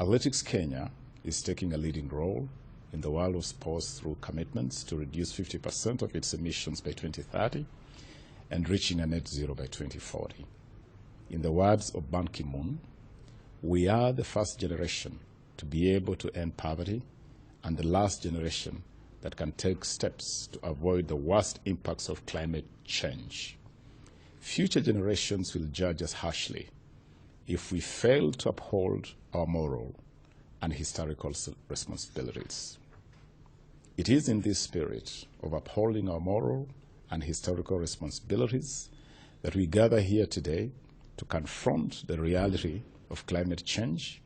Athletics Kenya is taking a leading role in the world of sports through commitments to reduce 50% of its emissions by 2030 and reaching a net zero by 2040. In the words of Ban Ki-moon, we are the first generation to be able to end poverty and the last generation that can take steps to avoid the worst impacts of climate change. Future generations will judge us harshly if we fail to uphold our moral and historical responsibilities. It is in this spirit of upholding our moral and historical responsibilities that we gather here today to confront the reality of climate change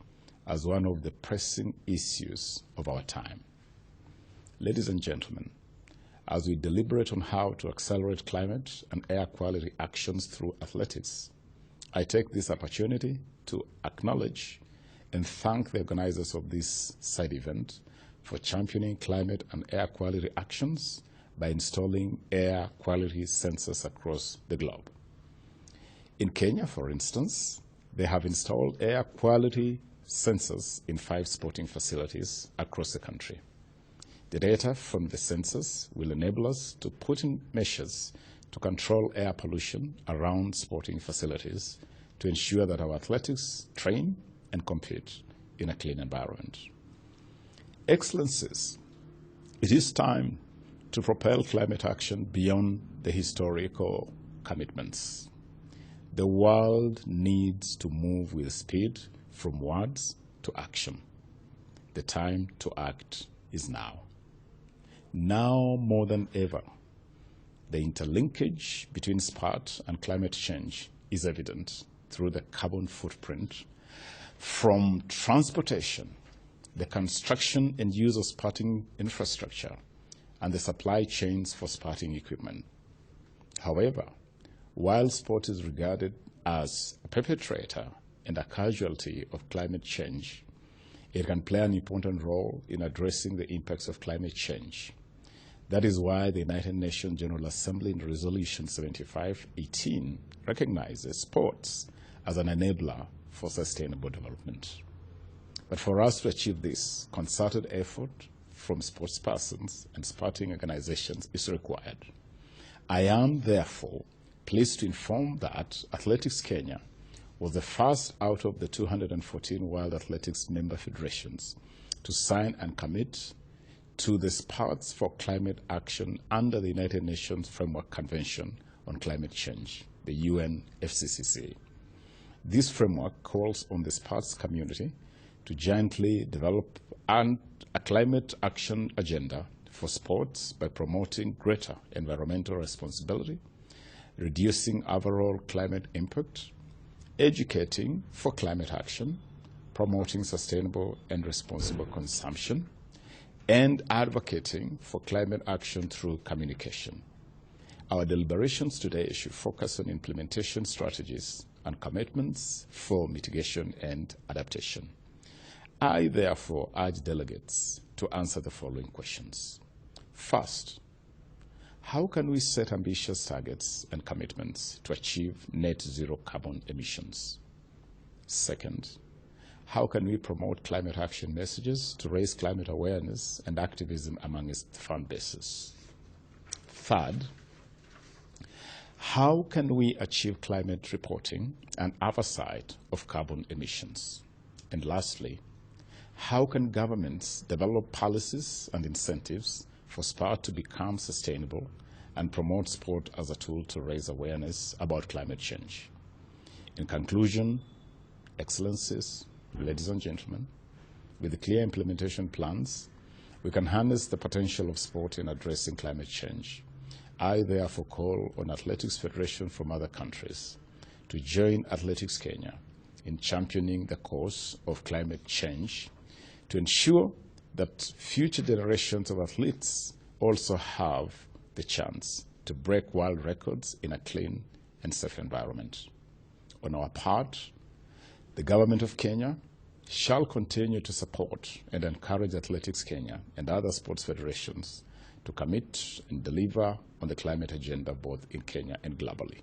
as one of the pressing issues of our time. Ladies and gentlemen, as we deliberate on how to accelerate climate and air quality actions through athletics, I take this opportunity to acknowledge and thank the organizers of this side event for championing climate and air quality actions by installing air quality sensors across the globe. In Kenya, for instance, they have installed air quality sensors in 5 sporting facilities across the country. The data from the sensors will enable us to put in measures to control air pollution around sporting facilities to ensure that our athletes train and compete in a clean environment. Excellencies, it is time to propel climate action beyond the historical commitments. The world needs to move with speed from words to action. The time to act is now. Now more than ever, the interlinkage between sport and climate change is evident through the carbon footprint from transportation, the construction and use of sporting infrastructure, and the supply chains for sporting equipment. However, while sport is regarded as a perpetrator and a casualty of climate change, it can play an important role in addressing the impacts of climate change. That is why the United Nations General Assembly in Resolution 75/18 recognizes sports as an enabler for sustainable development. But for us to achieve this, concerted effort from sportspersons and sporting organizations is required. I am, therefore, pleased to inform that Athletics Kenya was the first out of the 214 World Athletics member federations to sign and commit to the Sports for Climate Action under the United Nations Framework Convention on Climate Change, the UNFCCC. This framework calls on the sports community to jointly develop a climate action agenda for sports by promoting greater environmental responsibility, reducing overall climate impact, educating for climate action, promoting sustainable and responsible consumption, and advocating for climate action through communication. Our deliberations today should focus on implementation strategies and commitments for mitigation and adaptation. I therefore urge delegates to answer the following questions. First, how can we set ambitious targets and commitments to achieve net zero carbon emissions? Second, how can we promote climate action messages to raise climate awareness and activism among its fan bases? Third, how can we achieve climate reporting and oversight of carbon emissions? And lastly, how can governments develop policies and incentives for sport to become sustainable and promote sport as a tool to raise awareness about climate change? In conclusion, Excellencies, ladies and gentlemen, with clear implementation plans, we can harness the potential of sport in addressing climate change. I therefore call on athletics federations from other countries to join Athletics Kenya in championing the cause of climate change to ensure that future generations of athletes also have the chance to break world records in a clean and safe environment. On our part, the government of Kenya shall continue to support and encourage Athletics Kenya and other sports federations to commit and deliver on the climate agenda both in Kenya and globally.